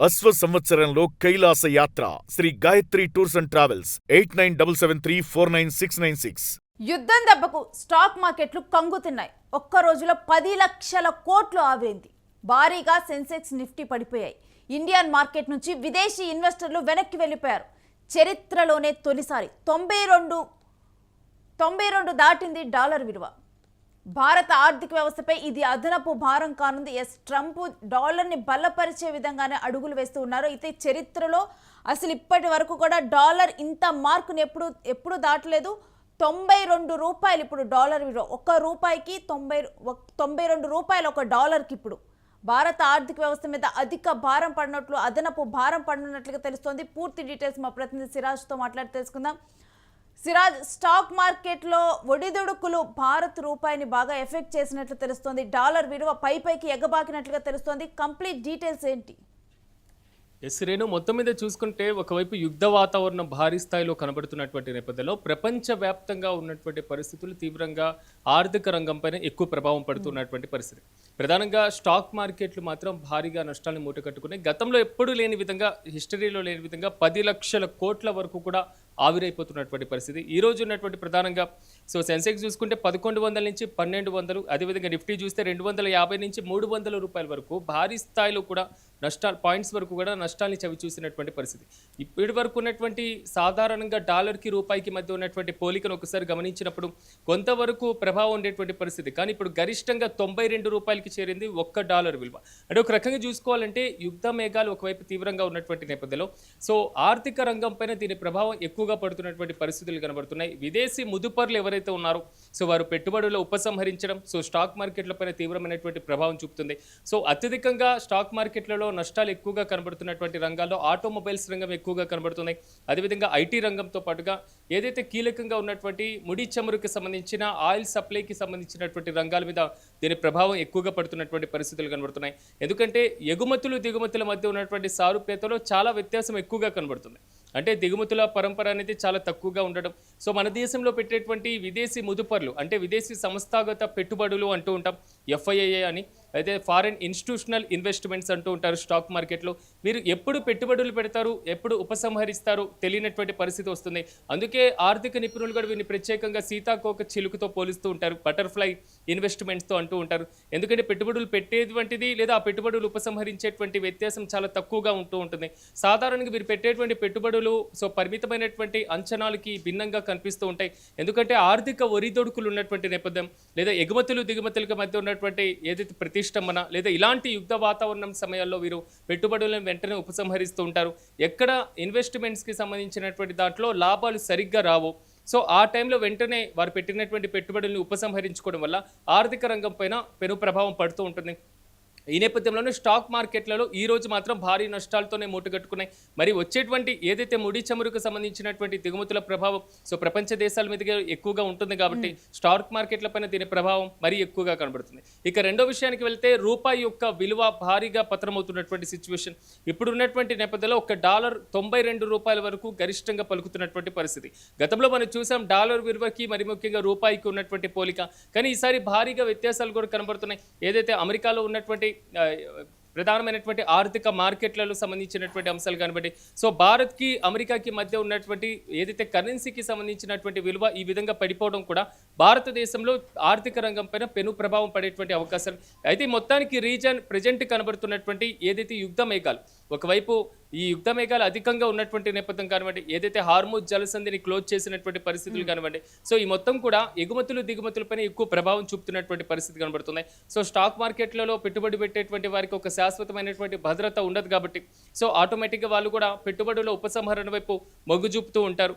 అశ్వ సంవత్సరంలో కైలాస యాత్ర Sri Gayatri tours and travels 8977349696. యుద్ధం దెబ్బకు స్టాక్ మార్కెట్లు కంగుతున్నాయి. ఒక్క రోజులో 10 లక్షల కోట్లు ఆవిరైంది. భారీగా సెన్సెక్స్ నిఫ్టీ పడిపోయాయి. ఇండియన్ మార్కెట్ నుంచి విదేశీ ఇన్వెస్టర్లు వెనక్కి వెళ్ళిపోయారు. చరిత్రలోనే తొలిసారి 92 దాటింది డాలర్ విలువ. భారత ఆర్థిక వ్యవస్థపై ఇది అదనపు భారం కానుంది. ట్రంప్ డాలర్ని బలపరిచే విధంగానే అడుగులు వేస్తూ ఉన్నారు. అయితే చరిత్రలో అసలు ఇప్పటి వరకు కూడా డాలర్ ఇంత మార్కుని ఎప్పుడు దాటలేదు. 92 రూపాయలు ఇప్పుడు డాలర్ విలువ. ఒక్క రూపాయికి 92 రూపాయలు ఒక డాలర్కి. ఇప్పుడు భారత ఆర్థిక వ్యవస్థ మీద అధిక భారం పడినట్లు, అదనపు భారం పడినట్లుగా తెలుస్తోంది. పూర్తి డీటెయిల్స్ మా ప్రతినిధి సిరాజ్తో మాట్లాడి తెలుసుకుందాం. సిరాజ్, స్టాక్ మార్కెట్లో ఒడిదుడుకులు భారత్ రూపాయిని బాగా ఎఫెక్ట్ చేసినట్లు తెలుస్తోంది. డాలర్ విలువ పైకి ఎగబాకినట్లుగా తెలుస్తోంది. కంప్లీట్ డీటెయిల్స్ ఏంటి? రేణు, మొత్తం మీద చూసుకుంటే ఒకవైపు యుద్ధ వాతావరణం భారీ స్థాయిలో కనబడుతున్నటువంటి నేపథ్యంలో ప్రపంచవ్యాప్తంగా ఉన్నటువంటి పరిస్థితులు తీవ్రంగా ఆర్థిక రంగంపైన ఎక్కువ ప్రభావం పడుతున్నటువంటి పరిస్థితి. ప్రధానంగా స్టాక్ మార్కెట్లు మాత్రం భారీగా నష్టాలను మూటకట్టుకున్నాయి. గతంలో ఎప్పుడూ లేని విధంగా, హిస్టరీలో లేని విధంగా 10 లక్షల కోట్ల వరకు కూడా ఆవిరైపోతున్నటువంటి పరిస్థితి ఈ రోజు ఉన్నటువంటి. ప్రధానంగా సెన్సెక్స్ చూసుకుంటే 1100 నుంచి 1200, అదేవిధంగా నిఫ్టీ చూస్తే 250 నుంచి 300 రూపాయల వరకు భారీ స్థాయిలో కూడా నష్టాలు, పాయింట్స్ వరకు కూడా నష్టాన్ని చవి చూసినటువంటి పరిస్థితి. ఇప్పటి వరకు ఉన్నటువంటి సాధారణంగా డాలర్కి రూపాయికి మధ్య ఉన్నటువంటి పోలికను ఒకసారి గమనించినప్పుడు కొంతవరకు ప్రభావం ఉండేటువంటి పరిస్థితి. కానీ ఇప్పుడు గరిష్టంగా 92 రూపాయలకి చేరింది ఒక్క డాలర్ విలువ. అంటే ఒక రకంగా చూసుకోవాలంటే యుద్ధ మేఘాలు ఒకవైపు తీవ్రంగా ఉన్నటువంటి నేపథ్యంలో ఆర్థిక రంగం పైన దీని ప్రభావం ఎక్కువగా పడుతున్నటువంటి పరిస్థితులు కనబడుతున్నాయి. విదేశీ ముదుపర్లు ఎవరైతే ఉన్నారో వారు పెట్టుబడులు ఉపసంహరించడం స్టాక్ మార్కెట్ల పైన తీవ్రమైనటువంటి ప్రభావం చూపుతుంది. అత్యధికంగా స్టాక్ మార్కెట్లలో నష్టాలు ఎక్కువగా కనబడుతున్నటువంటి రంగాల్లో ఆటోమొబైల్స్ రంగం ఎక్కువగా కనబడుతున్నాయి. అదేవిధంగా ఐటీ రంగంతో పాటుగా ఏదైతే కీలకంగా ఉన్నటువంటి ముడి చమురుకి సంబంధించిన ఆయిల్ సప్లైకి సంబంధించినటువంటి రంగాల మీద దీని ప్రభావం ఎక్కువగా పడుతున్నటువంటి పరిస్థితులు కనబడుతున్నాయి. ఎందుకంటే ఎగుమతులు దిగుమతుల మధ్య ఉన్నటువంటి సారూప్యతలో చాలా వ్యత్యాసం ఎక్కువగా కనబడుతుంది. అంటే దిగుమతుల పరంపర అనేది చాలా తక్కువగా ఉండడం. మన దేశంలో పెట్టేటువంటి విదేశీ ముదుపర్లు, అంటే విదేశీ సంస్థాగత పెట్టుబడులు అంటూ ఉంటాం, FII అని, అయితే ఫారెన్ ఇన్స్టిట్యూషనల్ ఇన్వెస్ట్మెంట్స్ అంటూ ఉంటారు. స్టాక్ మార్కెట్లో మీరు ఎప్పుడు పెట్టుబడులు పెడతారు, ఎప్పుడు ఉపసంహరిస్తారు తెలియనటువంటి పరిస్థితి వస్తుంది. అందుకే ఆర్థిక నిపుణులు కూడా వీరిని ప్రత్యేకంగా సీతాకోక చిలుకతో పోలుస్తూ ఉంటారు, బటర్ఫ్లై ఇన్వెస్ట్మెంట్స్తో అంటూ ఉంటారు. ఎందుకంటే పెట్టుబడులు పెట్టేటువంటిది లేదా ఆ పెట్టుబడులు ఉపసంహరించేటువంటి వ్యత్యాసం చాలా తక్కువగా ఉంటూ ఉంటుంది. సాధారణంగా మీరు పెట్టేటువంటి పెట్టుబడులు పరిమితమైనటువంటి అంచనాలకి భిన్నంగా కనిపిస్తూ ఉంటాయి. ఎందుకంటే ఆర్థిక ఒరిదొడుకులు ఉన్నటువంటి నేపథ్యం, లేదా ఎగుమతులు దిగుమతులకు మధ్య ఉన్నటువంటి ఏదైతే ప్రతిష్టంభన, లేదా ఇలాంటి యుద్ధ వాతావరణం సమయాల్లో వీరు పెట్టుబడులను వెంటనే ఉపసంహరిస్తూ ఉంటారు. ఎక్కడ ఇన్వెస్ట్మెంట్స్కి సంబంధించినటువంటి దాంట్లో లాభాలు సరిగ్గా రావు, ఆ టైంలో వెంటనే వారు పెట్టినటువంటి పెట్టుబడులను ఉపసంహరించుకోవడం వల్ల ఆర్థిక రంగం పైన పెను ప్రభావం పడుతూ ఉంటుంది. ఈ నేపథ్యంలోనే స్టాక్ మార్కెట్లలో ఈ రోజు మాత్రం భారీ నష్టాలతోనే మూటగట్టుకున్నాయి. మరి వచ్చేటువంటి ఏదైతే ముడి చమురుకు సంబంధించినటువంటి దిగుమతుల ప్రభావం ప్రపంచ దేశాల మీదుగా ఎక్కువగా ఉంటుంది కాబట్టి స్టాక్ మార్కెట్ల పైన దీని ప్రభావం మరీ ఎక్కువగా కనబడుతుంది. ఇక రెండో విషయానికి వెళ్తే రూపాయి యొక్క విలువ భారీగా పతనమవుతున్నటువంటి సిచ్యువేషన్ ఇప్పుడు ఉన్నటువంటి నేపథ్యంలో ఒక డాలర్ 92 రూపాయల వరకు గరిష్టంగా పలుకుతున్నటువంటి పరిస్థితి. గతంలో మనం చూసాం డాలర్ విలువకి మరి ముఖ్యంగా రూపాయికి ఉన్నటువంటి పోలిక, కానీ ఈసారి భారీగా వ్యత్యాసాలు కూడా కనబడుతున్నాయి. ఏదైతే అమెరికాలో ఉన్నటువంటి ప్రధానమైనటువంటి ఆర్థిక మార్కెట్లలో సంబంధించినటువంటి అంశాలు కనబడి భారత్కి అమెరికాకి మధ్య ఉన్నటువంటి ఏదైతే కరెన్సీకి సంబంధించినటువంటి విలువ ఈ విధంగా పడిపోవడం కూడా భారతదేశంలో ఆర్థిక రంగం పైన పెను ప్రభావం పడేటువంటి అవకాశాలు. అయితే మొత్తానికి రీజన్ ప్రజెంట్ కనబడుతున్నటువంటి ఏదైతే యుద్ధ మేఘాలు, ఒకవైపు ఈ యుద్ధ మేఘాలు అధికంగా ఉన్నటువంటి నేపథ్యం కానివ్వండి, ఏదైతే హార్మూజ్ జలసంధిని క్లోజ్ చేసినటువంటి పరిస్థితులు కానివ్వండి, ఈ మొత్తం కూడా ఎగుమతులు దిగుమతులపైన ఎక్కువ ప్రభావం చూపుతున్నటువంటి పరిస్థితి కనబడుతున్నాయి. స్టాక్ మార్కెట్లలో పెట్టుబడి పెట్టేటువంటి వారికి ఒక శాశ్వతమైనటువంటి భద్రత ఉండదు కాబట్టి ఆటోమేటిక్గా వాళ్ళు కూడా పెట్టుబడుల ఉపసంహరణ వైపు మొగ్గు చూపుతూ ఉంటారు.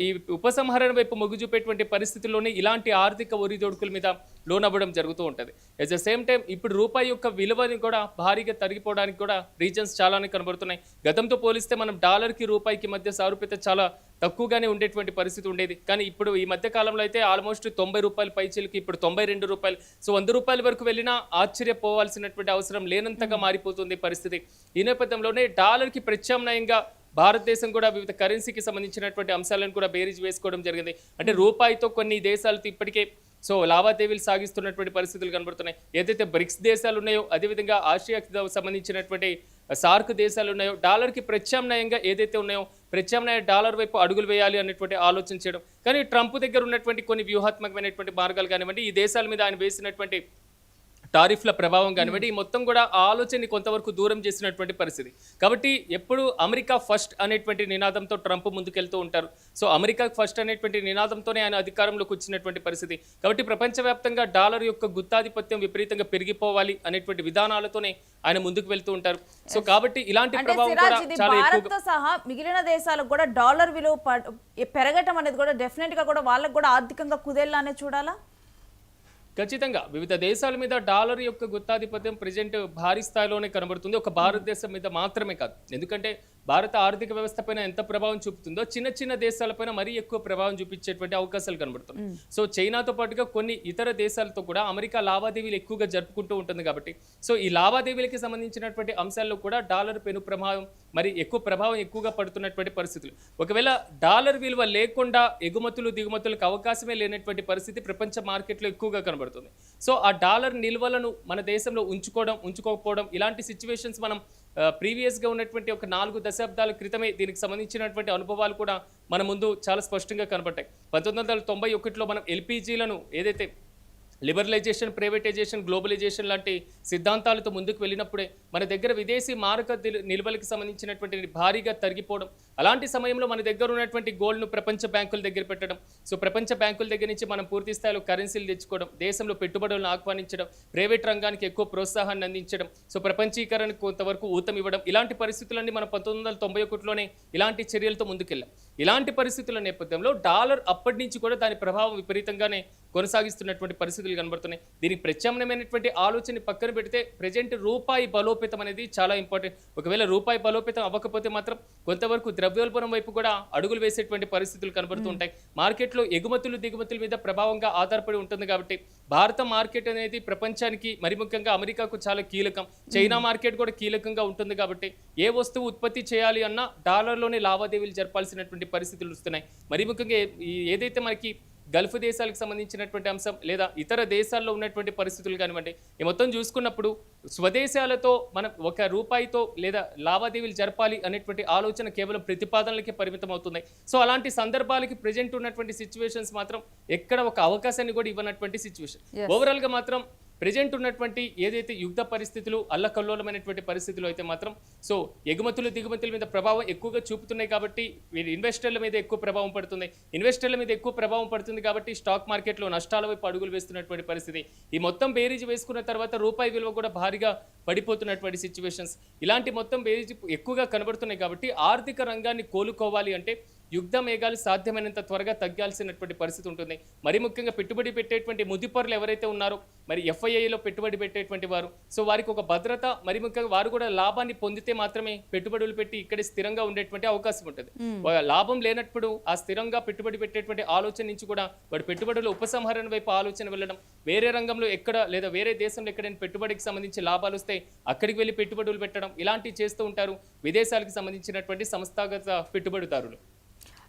ఈ ఉపసంహరణ వైపు మొగ్గు చూపేటువంటి పరిస్థితుల్లోనే ఇలాంటి ఆర్థిక ఒరిదొడుకుల మీద లోనవ్వడం జరుగుతూ ఉంటుంది. ఎట్ ద సేమ్ టైం ఇప్పుడు రూపాయి యొక్క విలువని కూడా భారీగా తరిగిపోవడానికి కూడా రీజన్స్ చాలానే కనబడుతున్నాయి. గతంతో పోలిస్తే మనం డాలర్కి రూపాయికి మధ్య సారూప్యత చాలా తక్కువగానే ఉండేటువంటి పరిస్థితి ఉండేది. కానీ ఇప్పుడు ఈ మధ్య కాలంలో అయితే ఆల్మోస్ట్ 90 రూపాయల పైచీలకి ఇప్పుడు 92 రూపాయలు, 100 రూపాయల వరకు వెళ్ళినా ఆశ్చర్యపోవాల్సినటువంటి అవసరం లేనంతగా మారిపోతుంది పరిస్థితి. ఈ నేపథ్యంలోనే డాలర్కి ప్రత్యామ్నాయంగా భారతదేశం కూడా వివిధ కరెన్సీకి సంబంధించినటువంటి అంశాలను కూడా బేరీజ్ వేసుకోవడం జరిగింది. అంటే రూపాయితో కొన్ని దేశాలతో ఇప్పటికే లావాదేవీలు సాగిస్తున్నటువంటి పరిస్థితులు కనబడుతున్నాయి. ఏదైతే బ్రిక్స్ దేశాలు ఉన్నాయో, అదేవిధంగా ఆసియాకి సంబంధించినటువంటి సార్క్ దేశాలు ఉన్నాయో డాలర్కి ప్రత్యామ్నాయంగా ఏదైతే ఉన్నాయో ప్రత్యామ్నాయ డాలర్ వైపు అడుగులు వేయాలి అనేటువంటి ఆలోచన చేయడం. కానీ ట్రంప్ దగ్గర ఉన్నటువంటి కొన్ని వ్యూహాత్మకమైనటువంటి మార్గాలు కానివ్వండి, ఈ దేశాల మీద ఆయన వేసినటువంటి టారిఫ్ల ప్రభావం కానివ్వండి, ఈ మొత్తం కూడా ఆ ఆలోచనని కొంతవరకు దూరం చేసినటువంటి పరిస్థితి. కాబట్టి ఎప్పుడు అమెరికా ఫస్ట్ అనేటువంటి నినాదంతో ట్రంప్ ముందుకెళ్తూ ఉంటారు. సో అమెరికా ఫస్ట్ అనేటువంటి నినాదంతోనే ఆయన అధికారంలోకి వచ్చినటువంటి పరిస్థితి. కాబట్టి ప్రపంచవ్యాప్తంగా డాలర్ యొక్క గుత్తాధిపత్యం విపరీతంగా పెరిగిపోవాలి అనేటువంటి విధానాలతోనే ఆయన ముందుకు వెళ్తూ ఉంటారు. సో కాబట్టి ఇలాంటి ప్రభావం కూడా చాలా ఎక్కువగా సహా మిగిలిన దేశాలకు కూడా డాలర్ విలువ పెరగటం అనేది కూడా డెఫినెట్ గా కూడా వాళ్ళకు కూడా ఆర్థికంగా కుదేలానే చూడాలా. ఖచ్చితంగా వివిధ దేశాల మీద డాలర్ యొక్క గుత్తాధిపత్యం ప్రెజెంట్ భారీ స్థాయిలోనే కనబడుతుంది. ఒక భారతదేశం మీద మాత్రమే కాదు. ఎందుకంటే భారత ఆర్థిక వ్యవస్థ పైన ఎంత ప్రభావం చూపుతుందో చిన్న చిన్న దేశాలపైన మరీ ఎక్కువ ప్రభావం చూపించేటువంటి అవకాశాలు కనబడుతుంది. సో చైనాతో పాటుగా కొన్ని ఇతర దేశాలతో కూడా అమెరికా లావాదేవీలు ఎక్కువగా జరుపుకుంటూ ఉంటుంది. కాబట్టి సో ఈ లావాదేవీలకి సంబంధించినటువంటి అంశాల్లో కూడా డాలర్ పెను ప్రభావం మరి ఎక్కువగా పడుతున్నటువంటి పరిస్థితులు. ఒకవేళ డాలర్ విలువ లేకుండా ఎగుమతులు దిగుమతులకు అవకాశమే లేనటువంటి పరిస్థితి ప్రపంచ మార్కెట్లో ఎక్కువగా కనబడుతుంది. సో ఆ డాలర్ నిల్వలను మన దేశంలో ఉంచుకోకపోవడం ఇలాంటి సిచ్యువేషన్స్ మనం ప్రీవియస్గా ఉన్నటువంటి ఒక 4 దశాబ్దాల క్రితమే దీనికి సంబంధించినటువంటి అనుభవాలు కూడా మన ముందు చాలా స్పష్టంగా కనబడ్డాయి. 1991లో మనం ఎల్పిజీలను ఏదైతే లిబరలైజేషన్, ప్రైవేటైజేషన్, గ్లోబలైజేషన్ లాంటి సిద్ధాంతాలతో ముందుకు వెళ్ళినప్పుడే మన దగ్గర విదేశీ మారక నిల్వలకు సంబంధించినటువంటి భారీగా తరిగిపోవడం. అలాంటి సమయంలో మన దగ్గర ఉన్నటువంటి గోల్డ్ను ప్రపంచ బ్యాంకుల దగ్గర పెట్టడం. సో ప్రపంచ బ్యాంకుల దగ్గర నుంచి మనం పూర్తి స్థాయిలో కరెన్సీలు తెచ్చుకోవడం, దేశంలో పెట్టుబడులను ఆహ్వానించడం, ప్రైవేట్ రంగానికి ఎక్కువ ప్రోత్సాహాన్ని అందించడం, సో ప్రపంచీకరణకు కొంతవరకు ఊతం ఇవ్వడం. ఇలాంటి పరిస్థితులన్నీ మనం 1991లోనే ఇలాంటి చర్యలతో ముందుకెళ్ళాం. ఇలాంటి పరిస్థితుల నేపథ్యంలో డాలర్ అప్పటి నుంచి కూడా దాని ప్రభావం విపరీతంగానే కొనసాగిస్తున్నటువంటి పరిస్థితులు కనబడుతున్నాయి. దీనికి ప్రత్యామ్నాయమైనటువంటి ఆలోచన పక్కన పెడితే ప్రజెంట్ రూపాయి బలోపేతం అనేది చాలా ఇంపార్టెంట్. ఒకవేళ రూపాయి బలోపేతం అవ్వకపోతే మాత్రం కొంతవరకు ద్రవ్యోల్బణం వైపు కూడా అడుగులు వేసేటువంటి పరిస్థితులు కనబడుతూ ఉంటాయి. మార్కెట్లో ఎగుమతులు దిగుమతుల మీద ప్రభావంగా ఆధారపడి ఉంటుంది. కాబట్టి భారత మార్కెట్ అనేది ప్రపంచానికి మరి ముఖ్యంగా అమెరికాకు చాలా కీలకం. చైనా మార్కెట్ కూడా కీలకంగా ఉంటుంది. కాబట్టి ఏ వస్తువు ఉత్పత్తి చేయాలి అన్నా డాలర్లోనే లావాదేవీలు జరపాల్సినటువంటి పరిస్థితులు వస్తున్నాయి. మరి ముఖ్యంగా ఏదైతే మనకి గల్ఫ్ దేశాలకు సంబంధించినటువంటి అంశం లేదా ఇతర దేశాల్లో ఉన్నటువంటి పరిస్థితులు కానివ్వండి, ఈ మొత్తం చూసుకున్నప్పుడు స్వదేశాలతో మనం ₹1 లేదా లావాదేవీలు జరపాలి అనేటువంటి ఆలోచన కేవలం ప్రతిపాదనలకే పరిమితం అవుతుంది. సో అలాంటి సందర్భాలకి ప్రెజెంట్ ఉన్నటువంటి సిచ్యువేషన్స్ మాత్రం ఎక్కడ ఒక అవకాశాన్ని కూడా ఇవ్వనటువంటి సిచ్యువేషన్. ఓవరాల్గా మాత్రం ప్రెజెంట్ ఉన్నటువంటి ఏదైతే యుద్ధ పరిస్థితులు అల్లకల్లోలమైనటువంటి పరిస్థితులు అయితే మాత్రం సో ఎగుమతులు దిగుమతుల మీద ప్రభావం ఎక్కువగా చూపుతున్నాయి. కాబట్టి ఇన్వెస్టర్ల మీద ఎక్కువ ప్రభావం పడుతుంది. ఇన్వెస్టర్ల మీద ఎక్కువ ప్రభావం పడుతుంది కాబట్టి స్టాక్ మార్కెట్లో నష్టాల వైపు అడుగులు వేస్తున్నటువంటి పరిస్థితి. ఈ మొత్తం బేరీజ్ వేసుకున్న తర్వాత రూపాయి విలువ కూడా భారీగా పడిపోతున్నటువంటి సిచ్యువేషన్స్ ఇలాంటి మొత్తం బేరీజ్ ఎక్కువగా కనబడుతున్నాయి. కాబట్టి ఆర్థిక రంగాన్ని కోలుకోవాలి అంటే యుద్ధ మేఘాలు సాధ్యమైనంత త్వరగా తగ్గాల్సినటువంటి పరిస్థితి ఉంటుంది. మరి ముఖ్యంగా పెట్టుబడి పెట్టేటువంటి ముదిపరులు ఎవరైతే ఉన్నారో మరి ఎఫ్ఐఐలో పెట్టుబడి పెట్టేటువంటి వారు సో వారికి ఒక భద్రత మరి ముఖ్యంగా వారు కూడా లాభాన్ని పొందితే మాత్రమే పెట్టుబడులు పెట్టి ఇక్కడే స్థిరంగా ఉండేటువంటి అవకాశం ఉంటుంది. లాభం లేనప్పుడు ఆ స్థిరంగా పెట్టుబడి పెట్టేటువంటి ఆలోచన నుంచి కూడా వాడి పెట్టుబడుల ఉపసంహరణ వైపు ఆలోచన వెళ్ళడం, వేరే రంగంలో ఎక్కడ లేదా వేరే దేశంలో ఎక్కడైనా పెట్టుబడికి సంబంధించి లాభాలు వస్తే అక్కడికి వెళ్ళి పెట్టుబడులు పెట్టడం ఇలాంటివి చేస్తూ ఉంటారు విదేశాలకు సంబంధించినటువంటి సంస్థాగత పెట్టుబడిదారులు.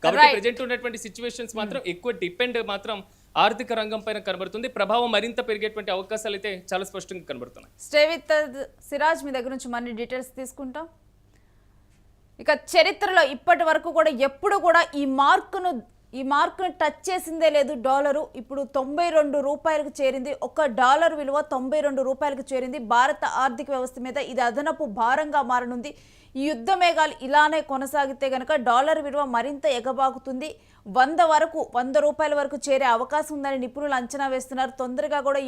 కాబట్టి ప్రెజెంట్ ఉన్నటువంటి సిచ్యువేషన్స్ మాత్రం ఎక్కువ డిపెండ్ మాత్రం ఆర్థిక రంగం పైన కనబడుతుంది. ప్రభావం మరింత పెరిగేటువంటి అవకాశాలు అయితే చాలా స్పష్టంగా కనబడుతున్నాయి. స్టే విత్ సిరాజ్, మీ దగ్గర నుంచి మరిన్ని డీటెయిల్స్ తీసుకుంటాం. ఇక చరిత్రలో ఇప్పటి వరకు కూడా ఎప్పుడు కూడా ఈ మార్కును టచ్ చేసిందే లేదు డాలరు. ఇప్పుడు ₹92 చేరింది. $1 విలువ ₹92 చేరింది. భారత ఆర్థిక వ్యవస్థ మీద ఇది అదనపు భారంగా మారనుంది. ఈ యుద్ధ మేఘాలు ఇలానే కొనసాగితే గనక డాలర్ విలువ మరింత ఎగబాకుతుంది. ₹100 వరకు చేరే అవకాశం ఉందని నిపుణులు అంచనా వేస్తున్నారు. తొందరగా కూడా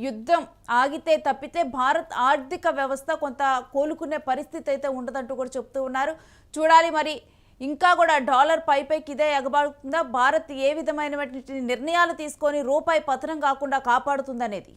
యుద్ధం ఆగితే తప్పితే భారత్ ఆర్థిక వ్యవస్థ కొంత కోలుకునే పరిస్థితి అయితే ఉండదంటూ కూడా చెప్తూ ఉన్నారు. చూడాలి మరి ఇంకా కూడా డాలర్ పైకి ఇదే ఎగబాకుతుందా, భారత్ ఏ విధమైనటువంటి నిర్ణయాలు తీసుకొని రూపాయి పతనం కాకుండా కాపాడుతుందనేది.